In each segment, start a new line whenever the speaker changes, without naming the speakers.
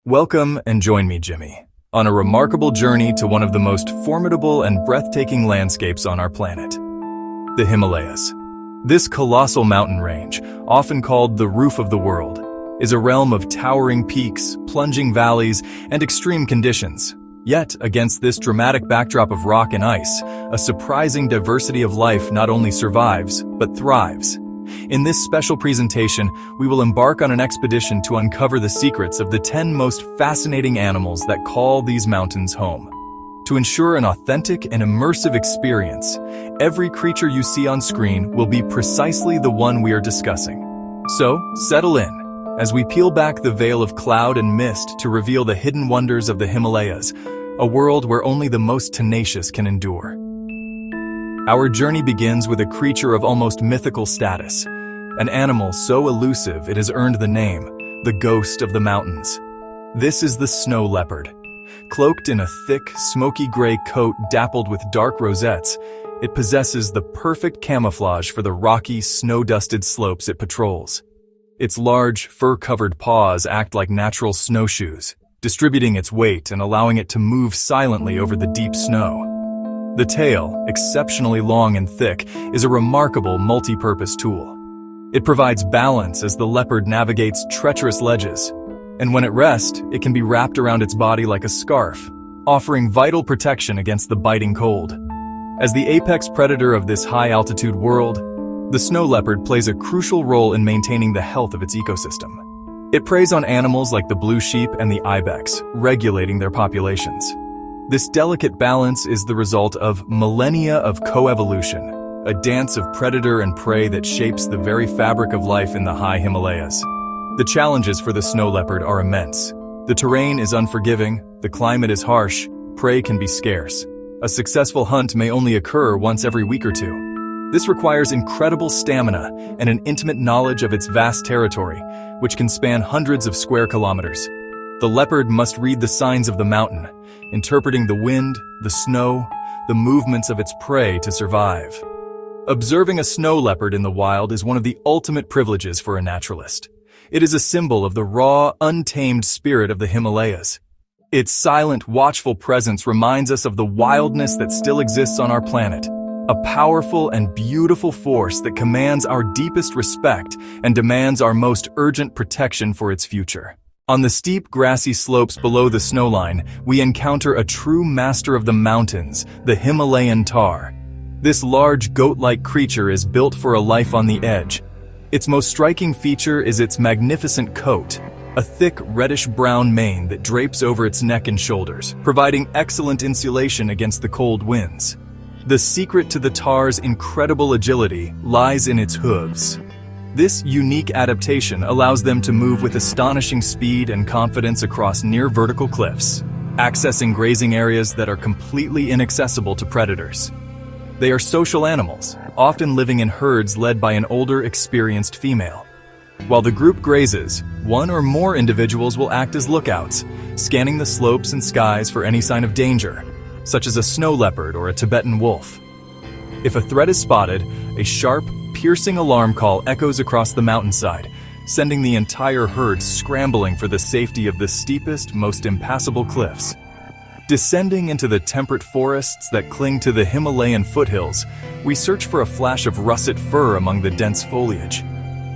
Welcome and join me, Jimmy, on a remarkable journey to one of the most formidable and breathtaking landscapes on our planet, the Himalayas. This colossal mountain range, often called the roof of the world, is a realm of towering peaks, plunging valleys, and extreme conditions. Yet, against this dramatic backdrop of rock and ice, a surprising diversity of life not only survives, but thrives. In this special presentation, we will embark on an expedition to uncover the secrets of the 10 most fascinating animals that call these mountains home. To ensure an authentic and immersive experience, every creature you see on screen will be precisely the one we are discussing. So, settle in, as we peel back the veil of cloud and mist to reveal the hidden wonders of the Himalayas, a world where only the most tenacious can endure. Our journey begins with a creature of almost mythical status, an animal so elusive it has earned the name, the ghost of the mountains. This is the snow leopard. Cloaked in a thick, smoky gray coat dappled with dark rosettes, it possesses the perfect camouflage for the rocky, snow-dusted slopes it patrols. Its large, fur-covered paws act like natural snowshoes, distributing its weight and allowing it to move silently over the deep snow. The tail, exceptionally long and thick, is a remarkable multi-purpose tool. It provides balance as the leopard navigates treacherous ledges, and when at rest, it can be wrapped around its body like a scarf, offering vital protection against the biting cold. As the apex predator of this high-altitude world, the snow leopard plays a crucial role in maintaining the health of its ecosystem. It preys on animals like the blue sheep and the ibex, regulating their populations. This delicate balance is the result of millennia of coevolution, a dance of predator and prey that shapes the very fabric of life in the high Himalayas. The challenges for the snow leopard are immense. The terrain is unforgiving, the climate is harsh, prey can be scarce. A successful hunt may only occur once every week or two. This requires incredible stamina and an intimate knowledge of its vast territory, which can span hundreds of square kilometers. The leopard must read the signs of the mountain, interpreting the wind, the snow, the movements of its prey to survive. Observing a snow leopard in the wild is one of the ultimate privileges for a naturalist. It is a symbol of the raw, untamed spirit of the Himalayas. Its silent, watchful presence reminds us of the wildness that still exists on our planet, a powerful and beautiful force that commands our deepest respect and demands our most urgent protection for its future. On the steep, grassy slopes below the snowline, we encounter a true master of the mountains, the Himalayan tahr. This large, goat-like creature is built for a life on the edge. Its most striking feature is its magnificent coat, a thick, reddish-brown mane that drapes over its neck and shoulders, providing excellent insulation against the cold winds. The secret to the tahr's incredible agility lies in its hooves. This unique adaptation allows them to move with astonishing speed and confidence across near-vertical cliffs, accessing grazing areas that are completely inaccessible to predators. They are social animals, often living in herds led by an older, experienced female. While the group grazes, one or more individuals will act as lookouts, scanning the slopes and skies for any sign of danger, such as a snow leopard or a Tibetan wolf. If a threat is spotted, a sharp, piercing alarm call echoes across the mountainside, sending the entire herd scrambling for the safety of the steepest, most impassable cliffs. Descending into the temperate forests that cling to the Himalayan foothills, we search for a flash of russet fur among the dense foliage.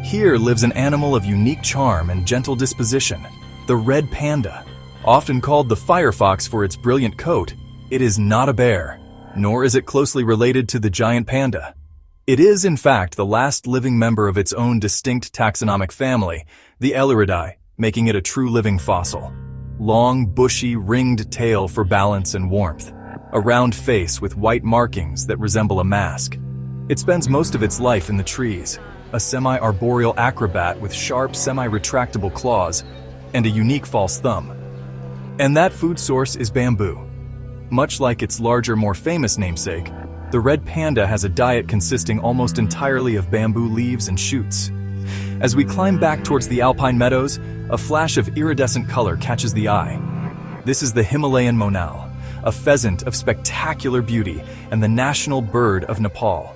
Here lives an animal of unique charm and gentle disposition, the red panda. Often called the firefox for its brilliant coat, it is not a bear, nor is it closely related to the giant panda. It is, in fact, the last living member of its own distinct taxonomic family, the Eluridae, making it a true living fossil. Long, bushy, ringed tail for balance and warmth. A round face with white markings that resemble a mask. It spends most of its life in the trees, a semi-arboreal acrobat with sharp, semi-retractable claws and a unique false thumb. And that food source is bamboo. Much like its larger, more famous namesake, the red panda has a diet consisting almost entirely of bamboo leaves and shoots. As we climb back towards the alpine meadows, a flash of iridescent color catches the eye. This is the Himalayan monal, a pheasant of spectacular beauty and the national bird of Nepal.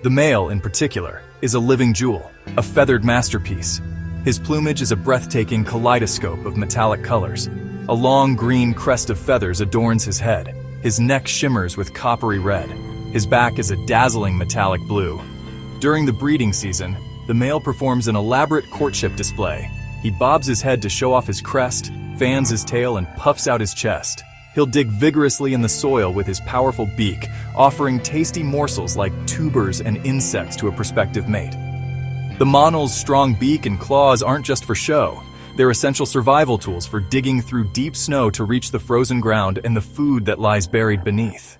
The male, in particular, is a living jewel, a feathered masterpiece. His plumage is a breathtaking kaleidoscope of metallic colors. A long green crest of feathers adorns his head. His neck shimmers with coppery red. His back is a dazzling metallic blue. During the breeding season, the male performs an elaborate courtship display. He bobs his head to show off his crest, fans his tail, and puffs out his chest. He'll dig vigorously in the soil with his powerful beak, offering tasty morsels like tubers and insects to a prospective mate. The monal's strong beak and claws aren't just for show. They're essential survival tools for digging through deep snow to reach the frozen ground and the food that lies buried beneath.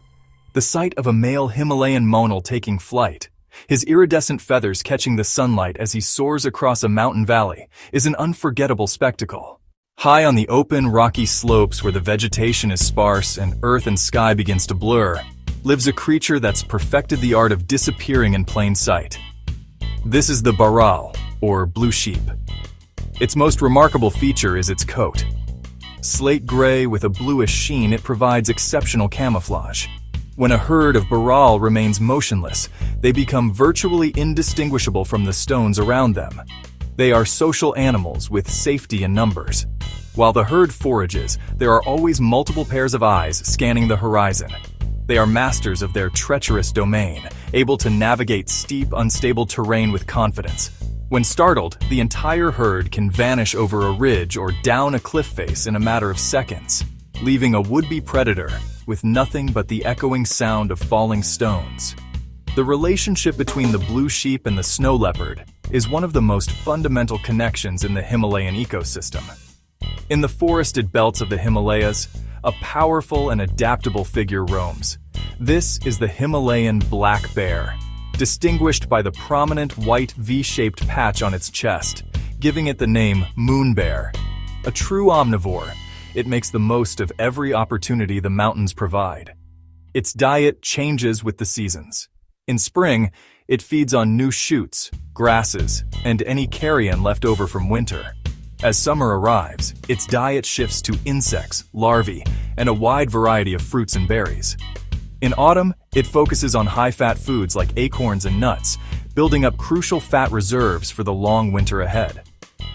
The sight of a male Himalayan monal taking flight, his iridescent feathers catching the sunlight as he soars across a mountain valley, is an unforgettable spectacle. High on the open, rocky slopes where the vegetation is sparse and earth and sky begins to blur, lives a creature that's perfected the art of disappearing in plain sight. This is the baral, or blue sheep. Its most remarkable feature is its coat. Slate gray with a bluish sheen, it provides exceptional camouflage. When a herd of baral remains motionless, they become virtually indistinguishable from the stones around them. They are social animals with safety in numbers. While the herd forages, there are always multiple pairs of eyes scanning the horizon. They are masters of their treacherous domain, able to navigate steep, unstable terrain with confidence. When startled, the entire herd can vanish over a ridge or down a cliff face in a matter of seconds, leaving a would-be predator with nothing but the echoing sound of falling stones. The relationship between the blue sheep and the snow leopard is one of the most fundamental connections in the Himalayan ecosystem. In the forested belts of the Himalayas, a powerful and adaptable figure roams. This is the Himalayan black bear, distinguished by the prominent white V-shaped patch on its chest, giving it the name moon bear. A true omnivore, it makes the most of every opportunity the mountains provide. Its diet changes with the seasons. In spring, it feeds on new shoots, grasses, and any carrion left over from winter. As summer arrives, its diet shifts to insects, larvae, and a wide variety of fruits and berries. In autumn, it focuses on high-fat foods like acorns and nuts, building up crucial fat reserves for the long winter ahead.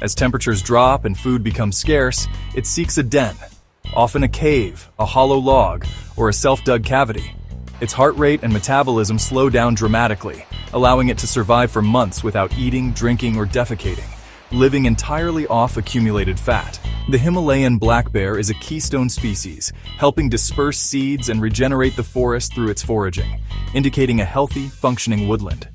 As temperatures drop and food becomes scarce, it seeks a den, often a cave, a hollow log, or a self-dug cavity. Its heart rate and metabolism slow down dramatically, allowing it to survive for months without eating, drinking, or defecating, living entirely off accumulated fat. The Himalayan black bear is a keystone species, helping disperse seeds and regenerate the forest through its foraging, indicating a healthy, functioning woodland.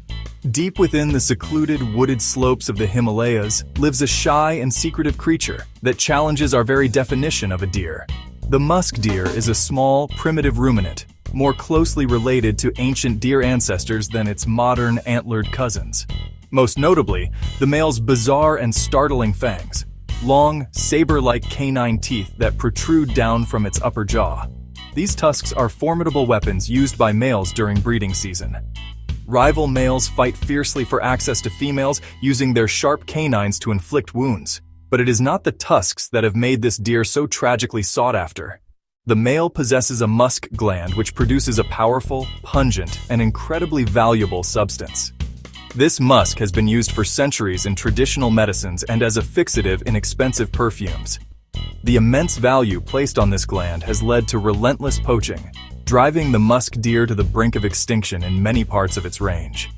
Deep within the secluded, wooded slopes of the Himalayas lives a shy and secretive creature that challenges our very definition of a deer. The musk deer is a small, primitive ruminant, more closely related to ancient deer ancestors than its modern, antlered cousins. Most notably, the male's bizarre and startling fangs, long, saber-like canine teeth that protrude down from its upper jaw. These tusks are formidable weapons used by males during breeding season. Rival males fight fiercely for access to females, using their sharp canines to inflict wounds. But it is not the tusks that have made this deer so tragically sought after. The male possesses a musk gland which produces a powerful, pungent, and incredibly valuable substance. This musk has been used for centuries in traditional medicines and as a fixative in expensive perfumes. The immense value placed on this gland has led to relentless poaching, driving the musk deer to the brink of extinction in many parts of its range.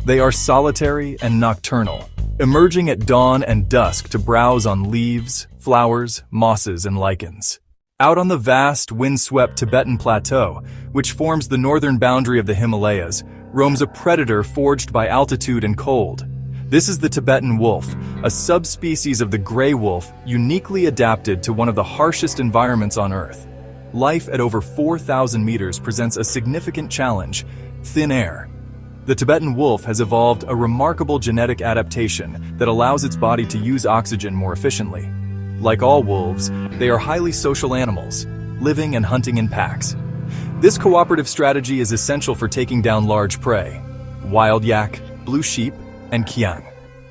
They are solitary and nocturnal, emerging at dawn and dusk to browse on leaves, flowers, mosses, and lichens. Out on the vast, wind-swept Tibetan plateau, which forms the northern boundary of the Himalayas, roams a predator forged by altitude and cold. This is the Tibetan wolf, a subspecies of the gray wolf uniquely adapted to one of the harshest environments on Earth. Life at over 4,000 meters presents a significant challenge: thin air. The Tibetan wolf has evolved a remarkable genetic adaptation that allows its body to use oxygen more efficiently. Like all wolves, they are highly social animals, living and hunting in packs. This cooperative strategy is essential for taking down large prey: wild yak, blue sheep, and kiang.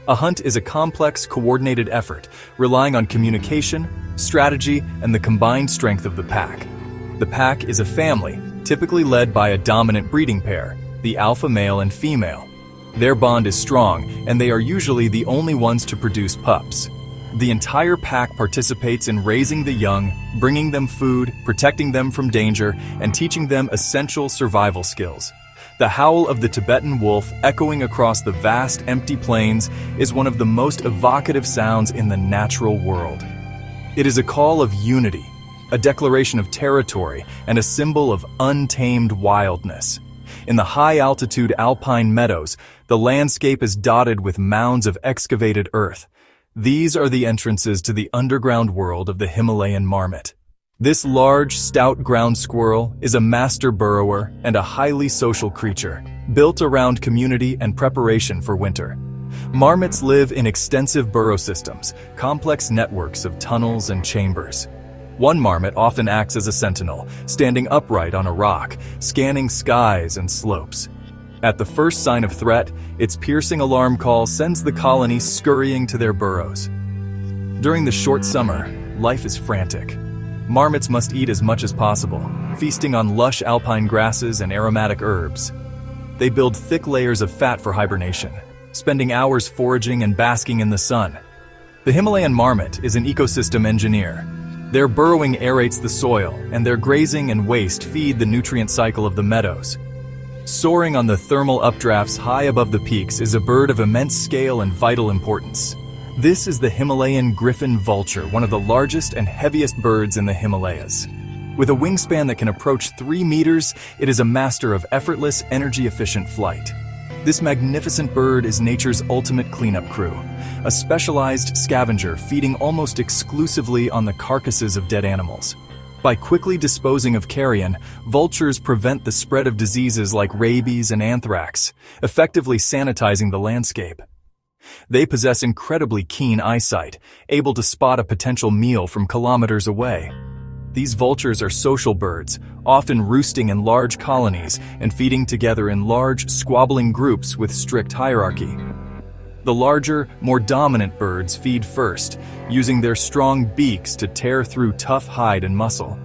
A hunt is a complex, coordinated effort, relying on communication, strategy, and the combined strength of the pack. The pack is a family, typically led by a dominant breeding pair, the alpha male and female. Their bond is strong, and they are usually the only ones to produce pups. The entire pack participates in raising the young, bringing them food, protecting them from danger, and teaching them essential survival skills. The howl of the Tibetan wolf echoing across the vast empty plains is one of the most evocative sounds in the natural world. It is a call of unity, a declaration of territory, and a symbol of untamed wildness. In the high-altitude alpine meadows, the landscape is dotted with mounds of excavated earth. These are the entrances to the underground world of the Himalayan marmot. This large, stout ground squirrel is a master burrower and a highly social creature, built around community and preparation for winter. Marmots live in extensive burrow systems, complex networks of tunnels and chambers. One marmot often acts as a sentinel, standing upright on a rock, scanning skies and slopes. At the first sign of threat, its piercing alarm call sends the colony scurrying to their burrows. During the short summer, life is frantic. Marmots must eat as much as possible, feasting on lush alpine grasses and aromatic herbs. They build thick layers of fat for hibernation, spending hours foraging and basking in the sun. The Himalayan marmot is an ecosystem engineer. Their burrowing aerates the soil, and their grazing and waste feed the nutrient cycle of the meadows. Soaring on the thermal updrafts high above the peaks is a bird of immense scale and vital importance. This is the Himalayan griffon vulture, one of the largest and heaviest birds in the Himalayas. With a wingspan that can approach 3 meters, it is a master of effortless, energy-efficient flight. This magnificent bird is nature's ultimate cleanup crew, a specialized scavenger feeding almost exclusively on the carcasses of dead animals. By quickly disposing of carrion, vultures prevent the spread of diseases like rabies and anthrax, effectively sanitizing the landscape. They possess incredibly keen eyesight, able to spot a potential meal from kilometers away. These vultures are social birds, often roosting in large colonies and feeding together in large, squabbling groups with strict hierarchy. The larger, more dominant birds feed first, using their strong beaks to tear through tough hide and muscle.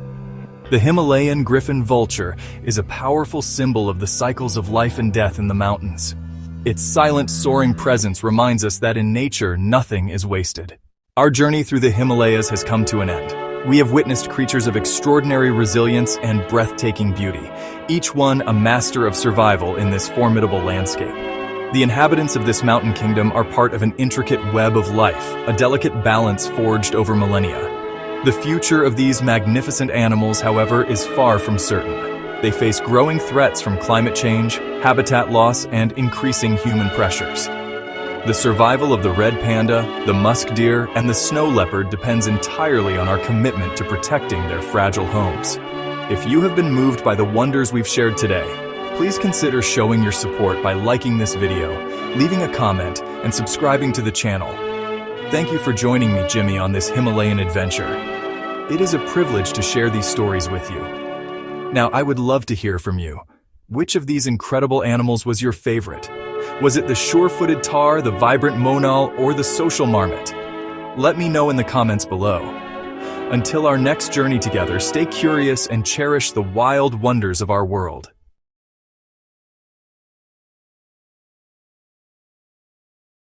The Himalayan griffon vulture is a powerful symbol of the cycles of life and death in the mountains. Its silent, soaring presence reminds us that in nature, nothing is wasted. Our journey through the Himalayas has come to an end. We have witnessed creatures of extraordinary resilience and breathtaking beauty, each one a master of survival in this formidable landscape. The inhabitants of this mountain kingdom are part of an intricate web of life, a delicate balance forged over millennia. The future of these magnificent animals, however, is far from certain. They face growing threats from climate change, habitat loss, and increasing human pressures. The survival of the red panda, the musk deer, and the snow leopard depends entirely on our commitment to protecting their fragile homes. If you have been moved by the wonders we've shared today, please consider showing your support by liking this video, leaving a comment, and subscribing to the channel. Thank you for joining me, Jimmy, on this Himalayan adventure. It is a privilege to share these stories with you. Now, I would love to hear from you. Which of these incredible animals was your favorite? Was it the sure-footed tahr, the vibrant monal, or the social marmot? Let me know in the comments below. Until our next journey together, stay curious and cherish the wild wonders of our world.